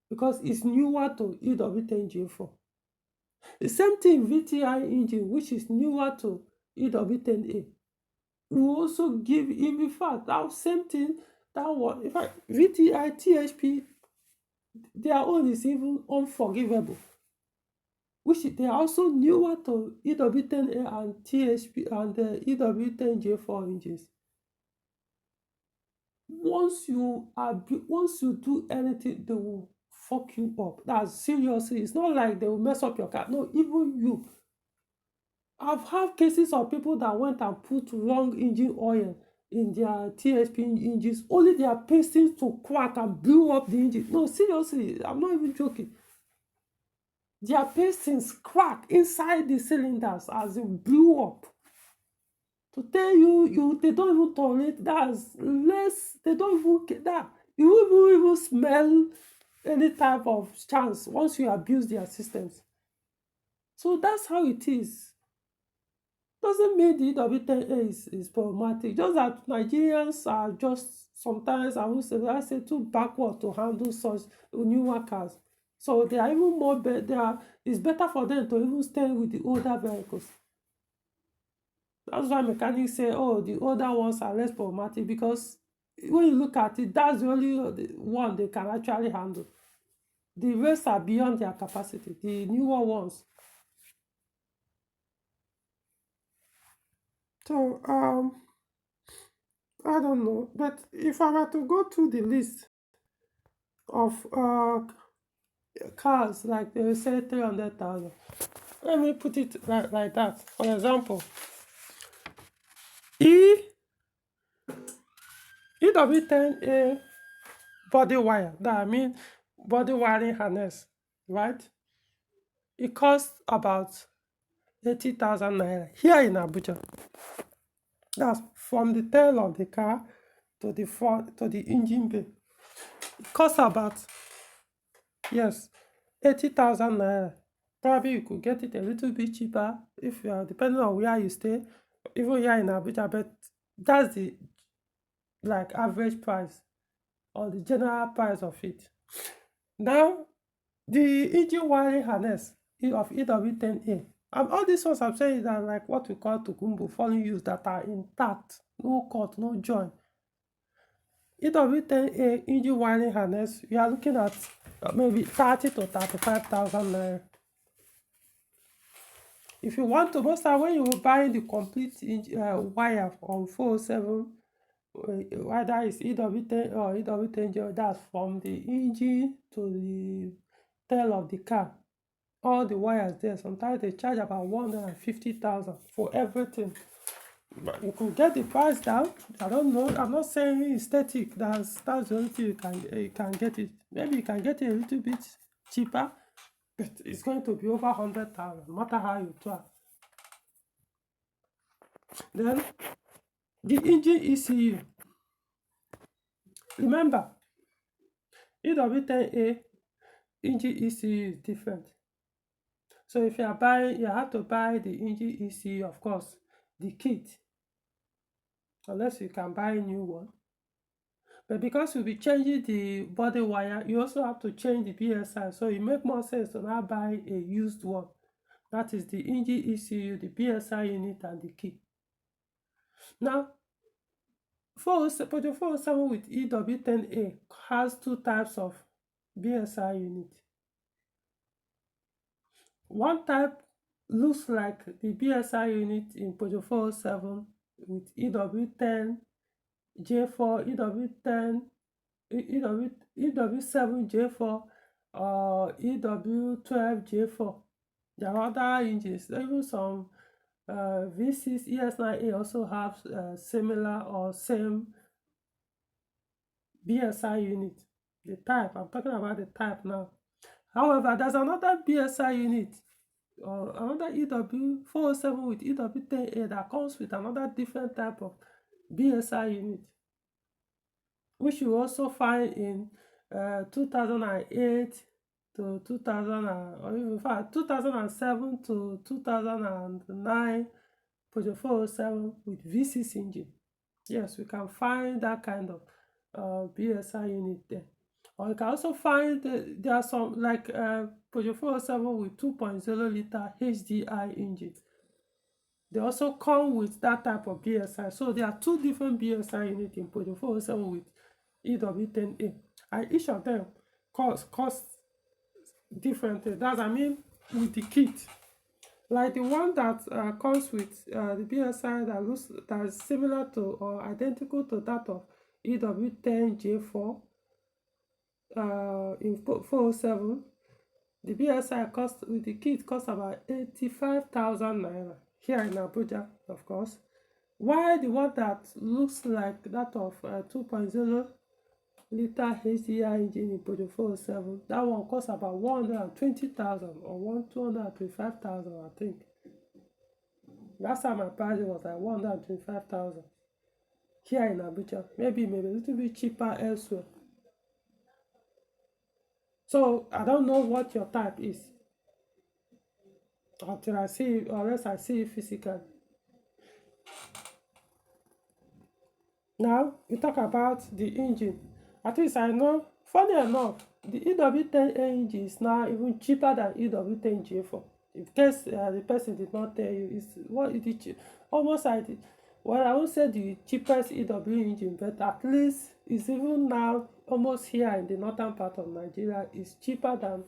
Because it's newer to EW10J4. The same thing VTI engine, which is newer to EW10A, will also give, in fact, that same thing, that one, in fact, VTI, THP, their own is even unforgivable, which they are also newer to EW10A and THP and the EW10J4 engines. Once you do anything, they will fuck you up. That's seriously. It's not like they will mess up your car. No, even you. I've had cases of people that went and put wrong engine oil in their THP engines, only their pistons to crack and blew up the engine. No, seriously, I'm not even joking. Their pistons crack inside the cylinders as it blew up. To tell you, they don't even tolerate that. They don't even get that. You won't even smell any type of chance once you abuse their systems. So that's how it is. Doesn't mean the EW10A is problematic. Just that Nigerians are just sometimes, I say, too backward to handle such newer cars. So they are even more better. It's better for them to even stay with the older vehicles. That's why mechanics say, oh, the older ones are less problematic, because when you look at it, that's the only one they can actually handle. The rest are beyond their capacity, the newer ones. So, I don't know. But if I were to go through the list of cars, like they say 300,000, let me put it like that. For example, EW10A body wire, that I mean body wiring harness, right? It costs about 80,000 naira here in Abuja. That's from the tail of the car to the front to the engine bay. It costs about, yes, 80,000 naira. Probably you could get it a little bit cheaper if you are, depending on where you stay, even here in Abuja, but that's the like average price or the general price of it. Now, the engine wiring harness of EW10A, and all these ones I'm saying are like what we call Tukumbu, foreign use, that are intact, no cut, no joint. EW10A engine wiring harness, you are looking at maybe 30 to 35,000 naira. If you want to, most time when you buy the complete wire on 407, whether it's EW10 or EW10J, that's from the engine to the tail of the car, all the wires there, sometimes they charge about 150,000 for everything. You could get the price down. I don't know. I'm not saying it's static. That's the only thing you can get it. Maybe you can get it a little bit cheaper, but it's going to be over 100,000, no matter how you try. Then the engine ECU. Remember, EW10A engine ECU is different. So if you are buying, you have to buy the engine ECU, of course, the kit, unless you can buy a new one. But because you'll be changing the body wire, you also have to change the BSI. So it makes more sense to now buy a used one. That is the engine ECU, the BSI unit, and the kit. Now, Peugeot 407 with EW10A has two types of BSI unit. One type looks like the BSI unit in Peugeot 407 with EW10J4, EW7J4, or EW12J4. There are other engines, even some V6 ES9A also have similar or same BSI unit. The type, I'm talking about the type now. However, there's another BSI unit or another EW407 with EW10A that comes with another different type of BSI unit, which you also find in 2008 to 2000, or in fact 2007 to 2009 Peugeot 407 with V6 engine. Yes, we can find that kind of BSI unit there. Or you can also find there are some like Peugeot 407 with 2.0 liter HDI engine. They also come with that type of BSI. So there are two different BSI units in Peugeot 407 with EW10A. And each of them cost differently. That's, I mean, with the kit. Like the one that comes with the BSI that is similar to or identical to that of EW10J4 in 407, the BSI cost with the kit costs about 85,000 naira here in Abuja, of course. While the one that looks like that of 2.0 liter HDI engine in Peugeot 407, that one costs about 120,000 or 225,000, I think. Last time I priced it was like 125,000 here in Abuja. Maybe a little bit cheaper elsewhere. So I don't know what your type is until I see it, or else I see it physically. Now we talk about the engine. At least I know, funny enough, the EW10A engine is now even cheaper than EW10J4. In case the person did not tell you, it's what it is almost like well, I won't say the cheapest EW engine, but at least it's even now almost here in the northern part of Nigeria is cheaper than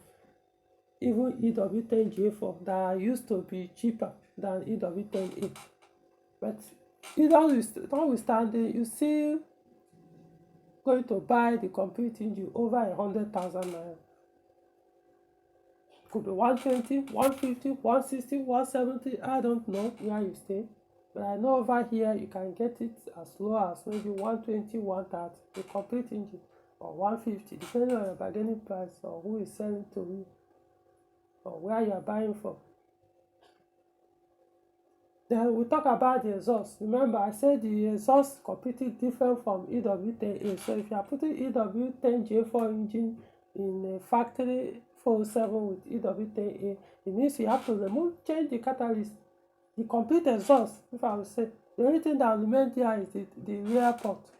even EW10J4 that used to be cheaper than EW10A. But notwithstanding, you still going to buy the complete engine over 100,000 naira. Could be 120, 150, 160, 170. I don't know where you stay. But I know over here you can get it as low as maybe 120, 130, the complete engine, or 150, depending on your bargaining price or who is selling to you or where you are buying from. Then we talk about the exhaust. Remember, I said the exhaust is completely different from EW10A. So if you are putting EW10J4 engine in a factory 407 with EW10A, it means you have to change the catalyst, the complete exhaust, if I would say. The only thing that will remain there is the rear port.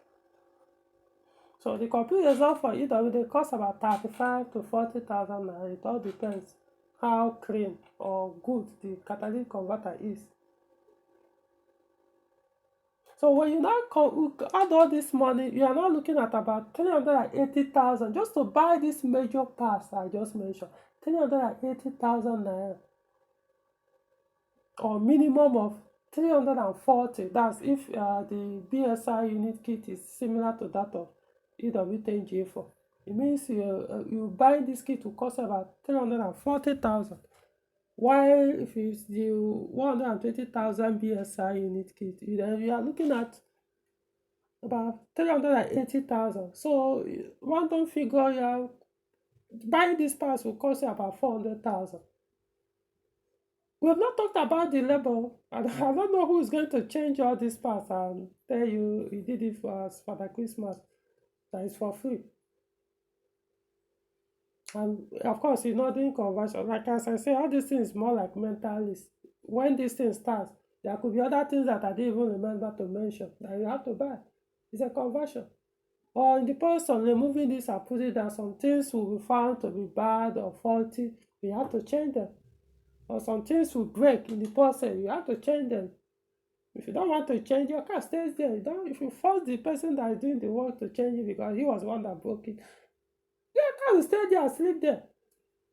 So the complete exhaust for EW, they cost about 35 to 40,000 naira. It all depends how clean or good the catalytic converter is. So when you now add all this money, you are now looking at about 380,000 just to buy this major parts I just mentioned. 380,000 naira, or minimum of 340. That's if the BSI unit kit is similar to that of EW10J4. It means you buy this kit will cost about 340,000. While if it's the 120,000 BSI unit kit, then you are looking at about 380,000. So random figure, yeah, buying this parts will cost you about 400,000. We have not talked about the labor. I don't know who is going to change all these parts and tell you he did it for us for the Christmas. that is for free. And of course, you're not doing conversion. Like as I say, all these things more like mentalist. When this thing starts, there could be other things that I didn't even remember to mention that you have to buy. It's a conversion. Or in the process of removing this and putting that some things will be found to be bad or faulty, you have to change them. Or some things will break in the process, you have to change them. If you don't want to change, your car stays there. You don't, if you force the person that is doing the work to change it because he was the one that broke it, your car will stay there and sleep there.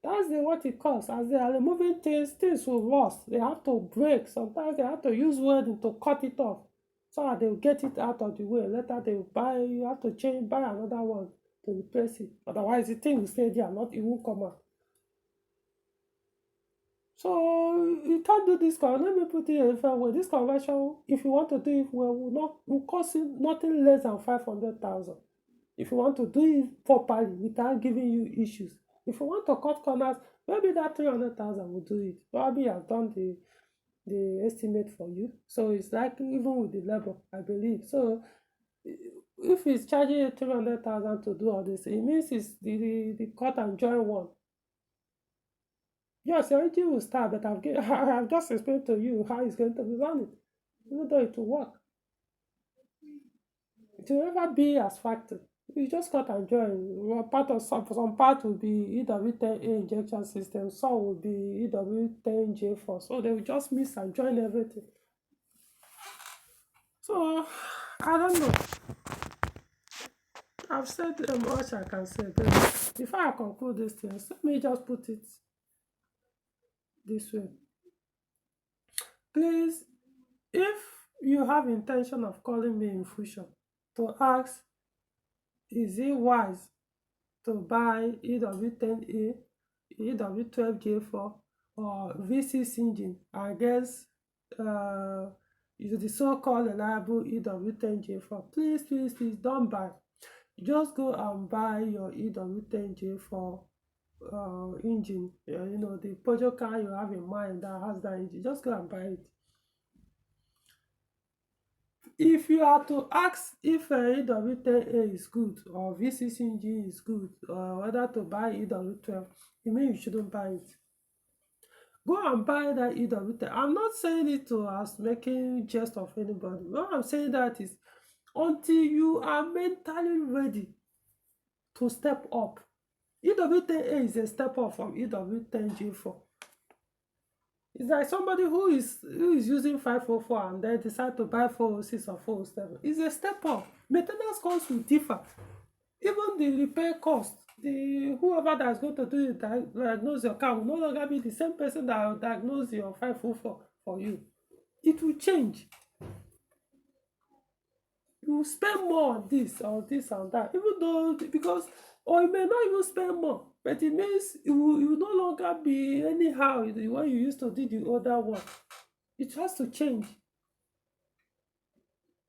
That's what it costs. As they are removing things, things will rust. They have to break. Sometimes they have to use welding to cut it off so that they will get it out of the way. Later they will buy, you have to change, buy another one to replace it. Otherwise the thing will stay there, not it won't come out. So you can't do this conversion. Let me put it in a different way. This conversion, if you want to do it well, will cost you nothing less than 500,000. If you want to do it properly without giving you issues. If you want to cut corners, maybe that 300,000 will do it. Probably I've done the estimate for you. So it's like even with the labor, I believe. So if it's charging you 300,000 to do all this, it means it's the cut and join one. Yes, your engine will start, but I've just explained to you how it's going to be running. Even though it will work, it will never be as factory. You just cut and join. Part of some part will be EW10A injection system, some will be EW10J4. So they will just mix and join everything. So I don't know. I've said much I can say. But before I conclude this thing, let me just put it this way. Please, if you have intention of calling me in future to ask, is it wise to buy EW10A, EW12J4, or V6 engine against the so-called reliable EW10J4, please don't buy. Just go and buy your EW10J4 engine. The Peugeot car you have in mind that has that engine, just go and buy it. If you are to ask if EW10A is good or V6 engine is good or whether to buy EW12, it means you shouldn't buy it. Go and buy that EW10. I'm not saying it to as making jest of anybody. What I'm saying that is until you are mentally ready to step up. EW10A is a step up from EW10J4. It's like somebody who is using 504 and then decide to buy 406 or 407. It's a step up. Maintenance costs will differ. Even the repair cost, whoever that's going to do it, diagnose your car will no longer be the same person that will diagnose your 504 for you. It will change. You will spend more on this or this and that, even though or you may not even spend more, but it means you will no longer be anyhow the way you used to do the other one. It has to change.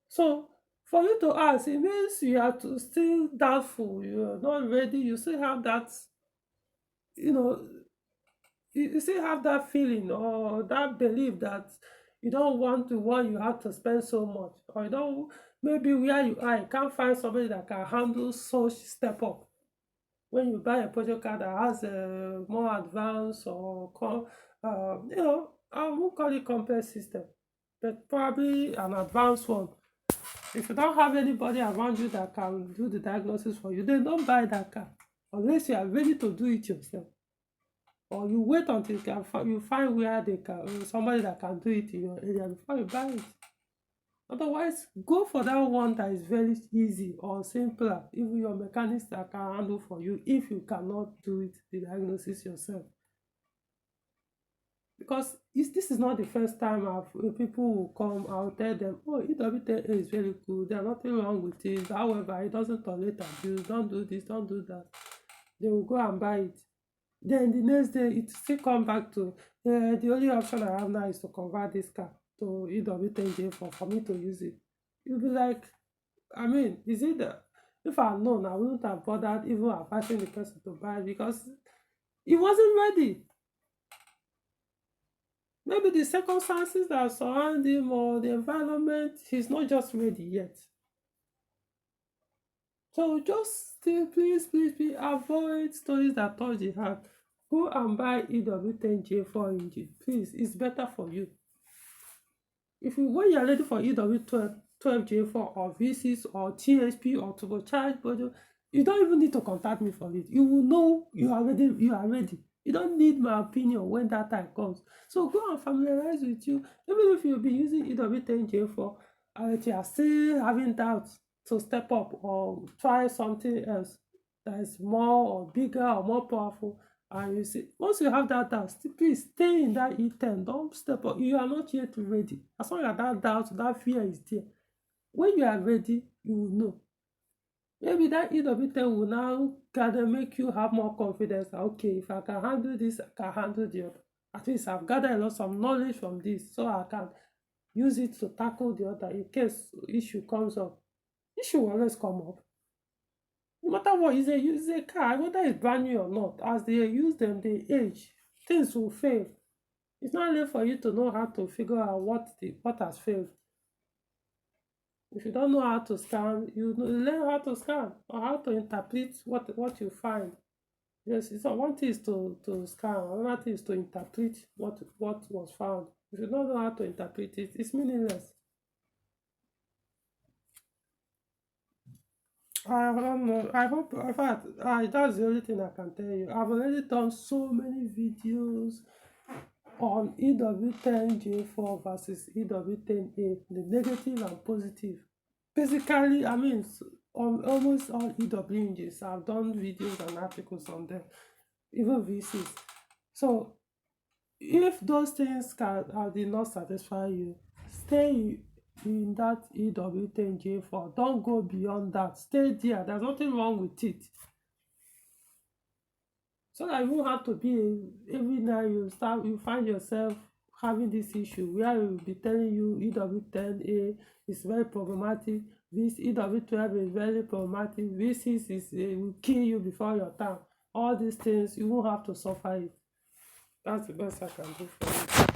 So for you to ask, it means you are to still doubtful, you are not ready, you still have that, you still have that feeling or that belief that you don't want to you have to spend so much, or you don't, maybe where you are, you can't find somebody that can handle such step up. When you buy a project car that has a more advanced or I won't call it complex system, but probably an advanced one. If you don't have anybody around you that can do the diagnosis for you, then don't buy that car unless you are ready to do it yourself. Or you wait until you find where they can, somebody that can do it in your area before you buy it. Otherwise, go for that one that is very easy or simpler, even your mechanics that can handle for you if you cannot do it, the diagnosis yourself. Because this is not the first time people will come, I'll tell them, oh, EW10A is very good, there's nothing wrong with it. However, it doesn't tolerate abuse, don't do this, don't do that. They will go and buy it. Then the next day, it still come back to, the only option I have now is to convert this car to EW10J4 for me to use it. You'll be like, is it that if I had known, I wouldn't have bothered even advising the person to buy it because he wasn't ready. Maybe the circumstances that surround him or the environment, he's not just ready yet. So just still, please avoid stories that touch the heart. Go and buy EW10J4 engine. Please, it's better for you. If you when you're ready for EW12J4 or V6 or THP or turbocharged module, you don't even need to contact me for it. You will know you are ready. You are ready. You don't need my opinion when that time comes. So go and familiarize with you. Even if you've been using EW10J4 and you are still having doubts to step up or try something else that is more or bigger or more powerful, and you see, once you have that doubt, please stay in that E10. Don't step up. You are not yet ready. As long as that doubt, that fear is there. When you are ready, you will know. Maybe that EW10 will now gather, make you have more confidence. Okay, if I can handle this, I can handle the other. At least I've gathered a lot of knowledge from this, so I can use it to tackle the other in case issue comes up. Issue will always come up. No matter what, it's a car, whether it's brand new or not, as they use them, they age. Things will fail. It's not only for you to know how to figure out what has failed. If you don't know how to scan, you learn how to scan or how to interpret what you find. Yes, it's one thing is to scan, another thing is to interpret what was found. If you don't know how to interpret it, it's meaningless. I don't know. I hope, in fact, that's the only thing I can tell you. I've already done so many videos on EW10J4 versus EW10A, the negative and positive. Basically, I mean, on almost all EW engines, I've done videos and articles on them, even V6. So, if those things did not satisfy you, stay in that EW10J4. Don't go beyond that. Stay there. There's nothing wrong with it. So that you won't have to be every night you find yourself having this issue where we will be telling you EW10A is very problematic, this EW12 is very problematic, V6 is will kill you before your time. All these things, you won't have to suffer it. That's the best I can do for you.